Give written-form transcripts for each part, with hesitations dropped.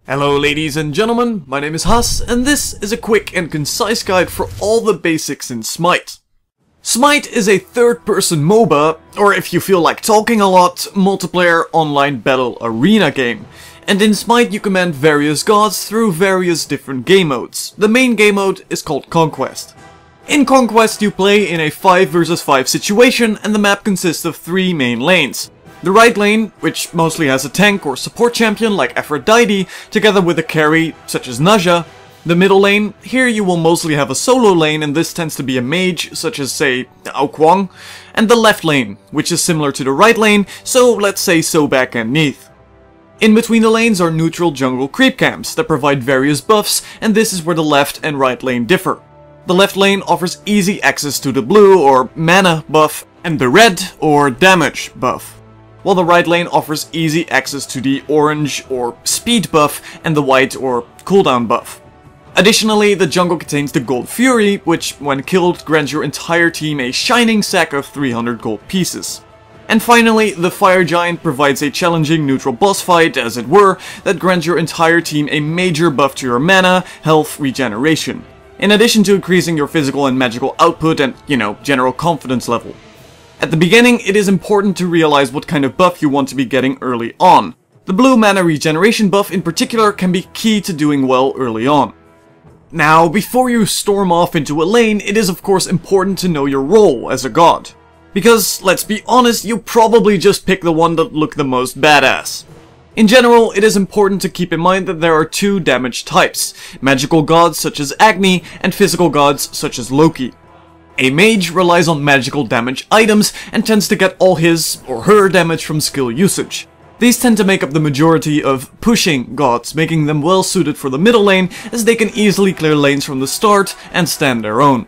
Hello ladies and gentlemen, my name is Hus, and this is a quick and concise guide for all the basics in Smite. Smite is a third-person MOBA, or if you feel like talking a lot, multiplayer online battle arena game. And in Smite you command various gods through various different game modes. The main game mode is called Conquest. In Conquest you play in a 5 versus 5 situation, and the map consists of 3 main lanes. The right lane, which mostly has a tank or support champion like Aphrodite, together with a carry such as Naja. The middle lane, here you will mostly have a solo lane, and this tends to be a mage such as, say, Aokwang. And the left lane, which is similar to the right lane, so let's say Sobek and Neith. In between the lanes are neutral jungle creep camps that provide various buffs, and this is where the left and right lane differ. The left lane offers easy access to the blue or mana buff, and the red or damage buff, while the right lane offers easy access to the orange or speed buff and the white or cooldown buff. Additionally, the jungle contains the Gold Fury, which when killed grants your entire team a shining sack of 300 gold pieces. And finally, the Fire Giant provides a challenging neutral boss fight, as it were, that grants your entire team a major buff to your mana, health, regeneration, in addition to increasing your physical and magical output and, general confidence level. At the beginning, it is important to realize what kind of buff you want to be getting early on. The blue mana regeneration buff in particular can be key to doing well early on. Now, before you storm off into a lane, it is of course important to know your role as a god. Because, let's be honest, you probably just pick the one that looked the most badass. In general, it is important to keep in mind that there are 2 damage types: magical gods such as Agni, and physical gods such as Loki. A mage relies on magical damage items and tends to get all his or her damage from skill usage. These tend to make up the majority of pushing gods, making them well suited for the middle lane, as they can easily clear lanes from the start and stand their own.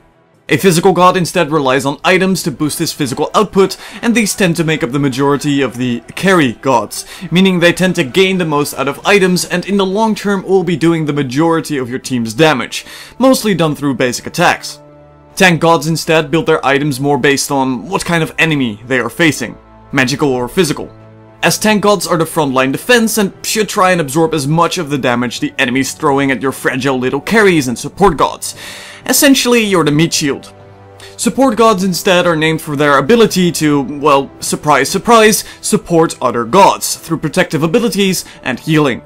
A physical god instead relies on items to boost his physical output, and these tend to make up the majority of the carry gods, meaning they tend to gain the most out of items and in the long term will be doing the majority of your team's damage, mostly done through basic attacks. Tank gods instead build their items more based on what kind of enemy they are facing, magical or physical, as tank gods are the frontline defense and should try and absorb as much of the damage the enemy's throwing at your fragile little carries and support gods. Essentially, you're the meat shield. Support gods instead are named for their ability to, well, surprise surprise, support other gods through protective abilities and healing.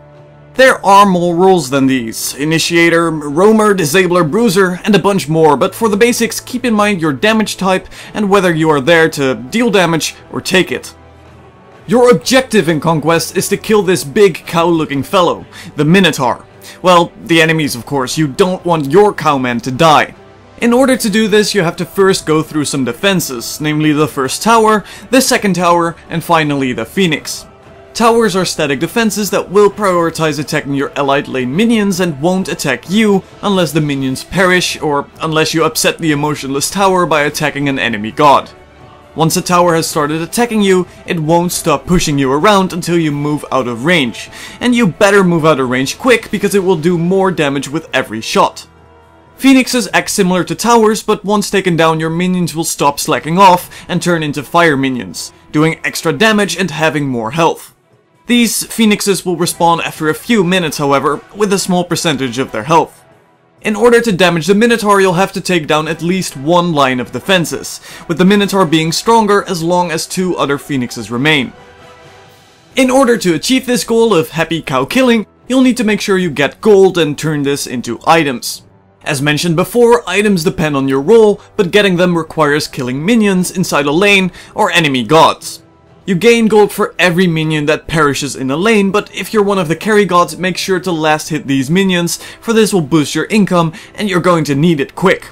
There are more roles than these: Initiator, Roamer, Disabler, Bruiser, and a bunch more, but for the basics, keep in mind your damage type and whether you are there to deal damage or take it. Your objective in Conquest is to kill this big cow-looking fellow, the Minotaur. Well, the enemies of course, you don't want your cowman to die. In order to do this, you have to first go through some defenses, namely the first tower, the second tower, and finally the Phoenix. Towers are static defenses that will prioritize attacking your allied lane minions and won't attack you unless the minions perish or unless you upset the emotionless tower by attacking an enemy god. Once a tower has started attacking you, it won't stop pushing you around until you move out of range. And you better move out of range quick because it will do more damage with every shot. Phoenixes act similar to towers, but once taken down your minions will stop slacking off and turn into fire minions, doing extra damage and having more health. These Phoenixes will respawn after a few minutes, however, with a small percentage of their health. In order to damage the Minotaur, you'll have to take down at least 1 line of defenses, with the Minotaur being stronger as long as 2 other Phoenixes remain. In order to achieve this goal of happy cow killing, you'll need to make sure you get gold and turn this into items. As mentioned before, items depend on your role, but getting them requires killing minions inside a lane or enemy gods. You gain gold for every minion that perishes in a lane, but if you're one of the carry gods, make sure to last hit these minions, for this will boost your income and you're going to need it quick.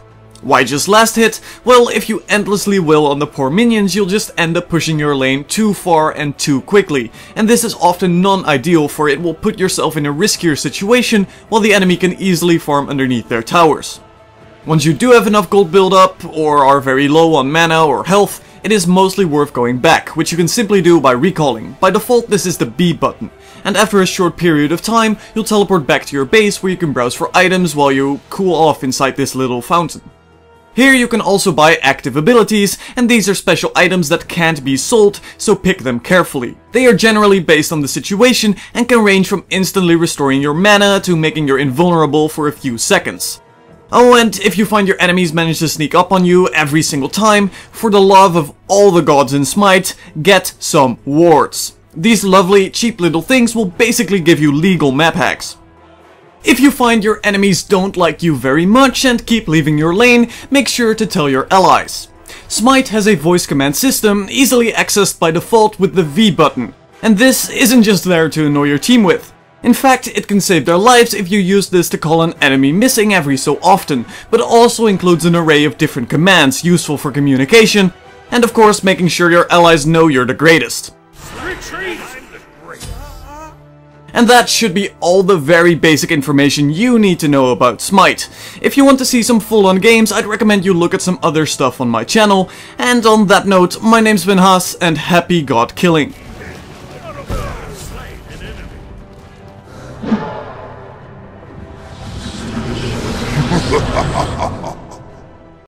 Why just last hit? Well, if you endlessly will on the poor minions, you'll just end up pushing your lane too far and too quickly, and this is often non-ideal, for it will put yourself in a riskier situation while the enemy can easily farm underneath their towers. Once you do have enough gold build up, or are very low on mana or health, it is mostly worth going back, which you can simply do by recalling. By default, this is the B button, and after a short period of time, you'll teleport back to your base where you can browse for items while you cool off inside this little fountain. Here you can also buy active abilities, and these are special items that can't be sold, so pick them carefully. They are generally based on the situation and can range from instantly restoring your mana to making you invulnerable for a few seconds. Oh, and if you find your enemies manage to sneak up on you every single time, for the love of all the gods in Smite, get some wards. These lovely, cheap little things will basically give you legal map hacks. If you find your enemies don't like you very much and keep leaving your lane, make sure to tell your allies. Smite has a voice command system easily accessed by default with the V button, and this isn't just there to annoy your team with. In fact, it can save their lives if you use this to call an enemy missing every so often, but also includes an array of different commands useful for communication, and of course making sure your allies know you're the greatest. Retreat! And that should be all the very basic information you need to know about Smite. If you want to see some full-on games, I'd recommend you look at some other stuff on my channel. And on that note, my name's been Haas, and happy god killing. Slay an enemy.